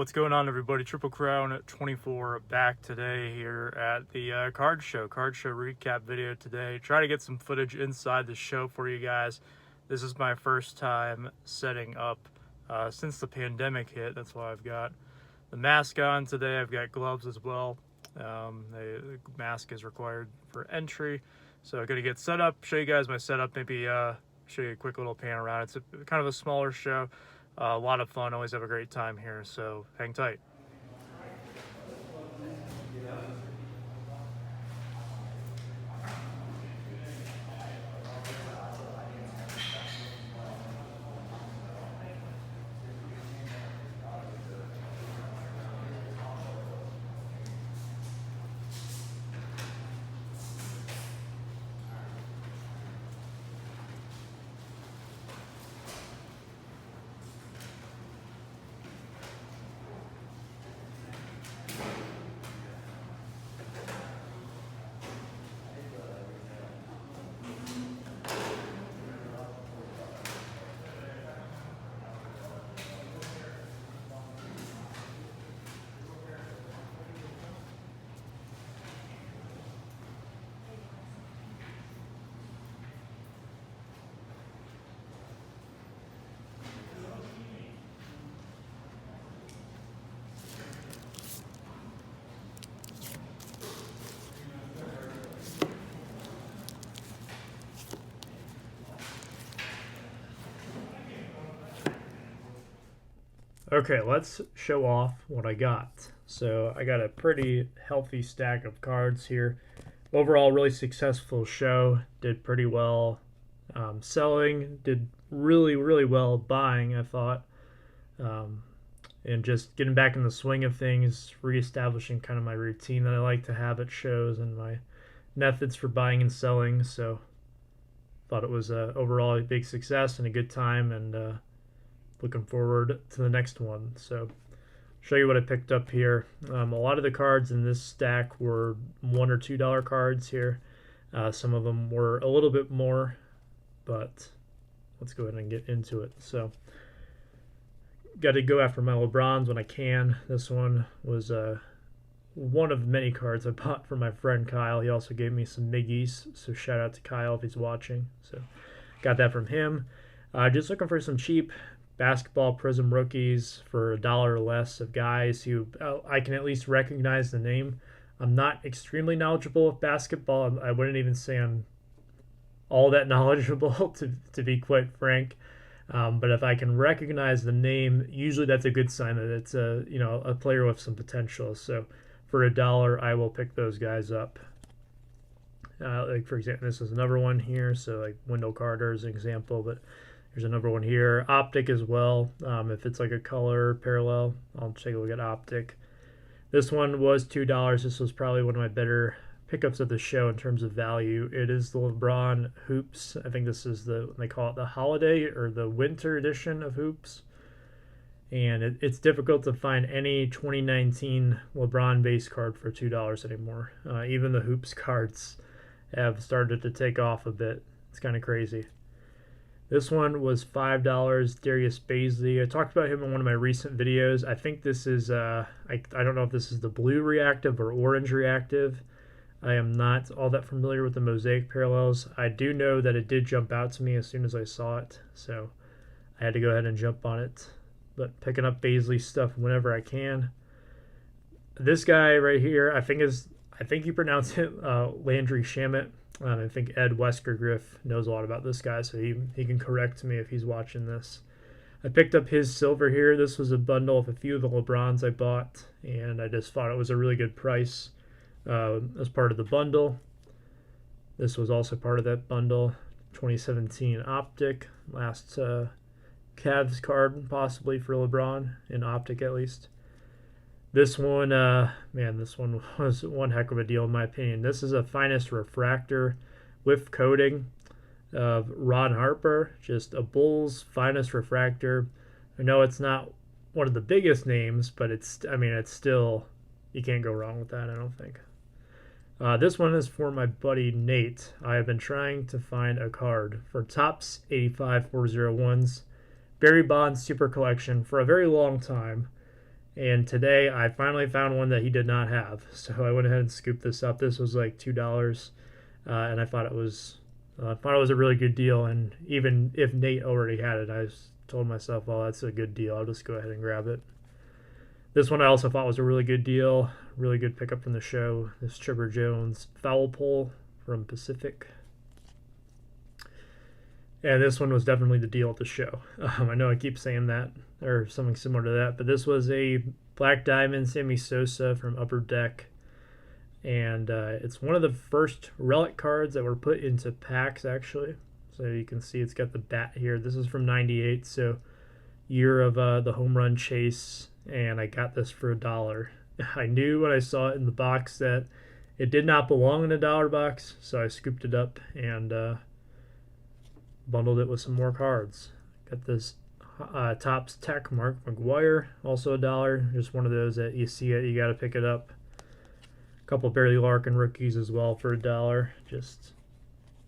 What's going on, everybody? Triple Crown 24 back today here at the card show recap video today. Try to get some footage inside the show for you guys. This is my first time setting up since the pandemic hit. That's why I've got the mask on today. I've got gloves as well. The mask is required for entry. So I'm going to get set up, show you guys my setup, maybe show you a quick little pan around. It's kind of a smaller show. A lot of fun, always have a great time here, so hang tight. Okay, let's show off what I got. So I got a pretty healthy stack of cards here. Overall, really successful show. Did pretty well selling. Did really well buying, I thought. And just getting back in the swing of things, reestablishing kind of my routine that I like to have at shows and my methods for buying and selling. So thought it was overall a big success and a good time, and looking forward to the next one. So show you what I picked up here. A lot of the cards in this stack were $1 or $2 cards here. Some of them were a little bit more, but let's go ahead and get into it. So got to go after my LeBrons when I can. This one was one of many cards I bought from my friend Kyle. He also gave me some Miggies, so shout out to Kyle if he's watching. So got that from him. Just looking for some cheap basketball Prism rookies for $1 or less of guys who I can at least recognize the name. I'm not extremely knowledgeable of basketball. I wouldn't even say I'm all that knowledgeable, to be quite frank. But if I can recognize the name, usually that's a good sign that it's a player with some potential. So for $1, I will pick those guys up. Like for example, this is another one here. So like Wendell Carter is an example, but there's another one here. Optic as well. If it's like a color parallel, I'll take a look at Optic. This one was $2. This was probably one of my better pickups of the show in terms of value. It is the LeBron Hoops. I think this is they call it the holiday or the winter edition of Hoops. And it's difficult to find any 2019 LeBron base card for $2 anymore. Even the Hoops cards have started to take off a bit. It's kind of crazy. This one was $5, Darius Bazley. I talked about him in one of my recent videos. I think this is, I don't know if this is the blue reactive or orange reactive. I am not all that familiar with the mosaic parallels. I do know that it did jump out to me as soon as I saw it, so I had to go ahead and jump on it. But picking up Bazley stuff whenever I can. This guy right here, I think you pronounce it Landry Shamet. I think Ed Weskergriff knows a lot about this guy, so he can correct me if he's watching this. I picked up his silver here. This was a bundle of a few of the LeBrons I bought, and I just thought it was a really good price as part of the bundle. This was also part of that bundle. 2017 Optic, last Cavs card possibly for LeBron, in Optic at least. This one, this one was one heck of a deal in my opinion. This is a finest refractor with coating of Ron Harper, just a Bulls finest refractor. I know it's not one of the biggest names, but it's still, you can't go wrong with that, I don't think. This one is for my buddy Nate. I have been trying to find a card for Topps 85 401's Barry Bonds Super Collection for a very long time. And today I finally found one that he did not have. So I went ahead and scooped this up. This was like $2, and I thought it was a really good deal. And even if Nate already had it, I told myself, well, that's a good deal. I'll just go ahead and grab it. This one I also thought was a really good deal. Really good pickup from the show. This Chipper Jones foul pole from Pacific. And this one was definitely the deal at the show. I know I keep saying that, or something similar to that, but this was a Black Diamond Sammy Sosa from Upper Deck. And it's one of the first relic cards that were put into packs, actually. So you can see it's got the bat here. This is from 98, so year of the home run chase, and I got this for $1. I knew when I saw it in the box that it did not belong in a dollar box, so I scooped it up and bundled it with some more cards. Got this Topps Tech Mark McGwire, also $1. Just one of those that you see it, you got to pick it up. A couple Barry Larkin rookies as well for $1. Just,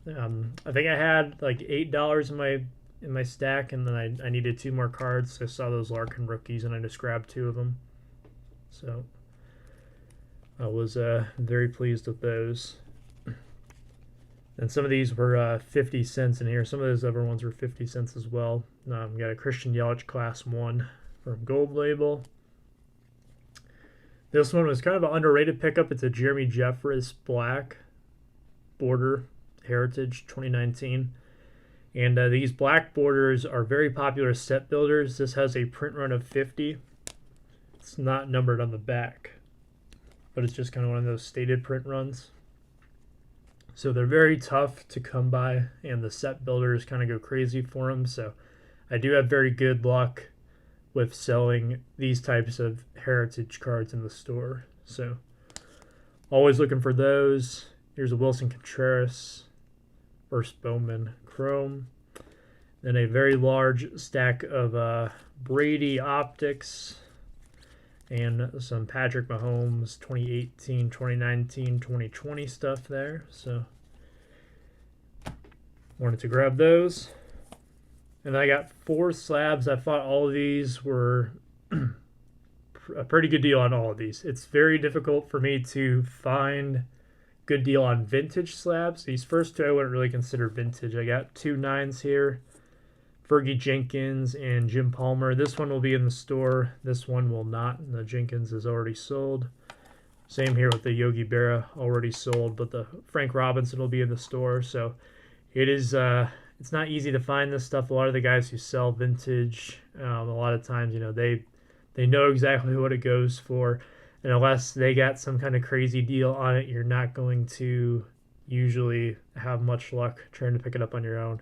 I think I had like $8 in my stack, and then I needed 2 more cards. So I saw those Larkin rookies, and I just grabbed 2 of them. So I was very pleased with those. And some of these were 50 cents in here. Some of those other ones were 50 cents as well. Got a Christian Yelich Class 1 from Gold Label. This one was kind of an underrated pickup. It's a Jeremy Jeffress Black Border Heritage 2019. And these black borders are very popular as set builders. This has a print run of 50. It's not numbered on the back, but it's just kind of one of those stated print runs. So they're very tough to come by, and the set builders kind of go crazy for them. So I do have very good luck with selling these types of heritage cards in the store. So always looking for those. Here's a Wilson Contreras, first Bowman Chrome. Then a very large stack of Brady Optics and some Patrick Mahomes 2018, 2019, 2020 stuff there. So wanted to grab those. And I got 4 slabs. I thought all of these were a pretty good deal on all of these. It's very difficult for me to find good deal on vintage slabs. These first 2 I wouldn't really consider vintage. I got 2 9s here. Fergie Jenkins and Jim Palmer. This one will be in the store. This one will not. The Jenkins is already sold. Same here with the Yogi Berra, already sold, but the Frank Robinson will be in the store. So it is it's not easy to find this stuff. A lot of the guys who sell vintage, a lot of times, you know, they know exactly what it goes for, and unless they got some kind of crazy deal on it, you're not going to usually have much luck trying to pick it up on your own.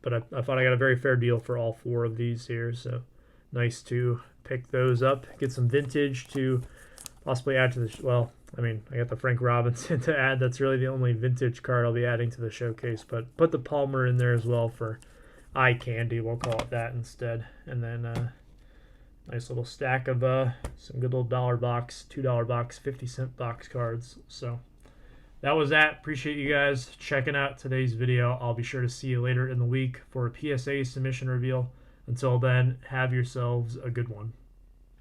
But I thought I got a very fair deal for all 4 of these here, so nice to pick those up. Get some vintage to possibly add to the, well, I mean, I got the Frank Robinson to add. That's really the only vintage card I'll be adding to the showcase, but put the Palmer in there as well for eye candy. We'll call it that instead. And then nice little stack of some good little $1 box, $2 box, 50-cent box cards. So that was that. Appreciate you guys checking out today's video. I'll be sure to see you later in the week for a PSA submission reveal. Until then, have yourselves a good one.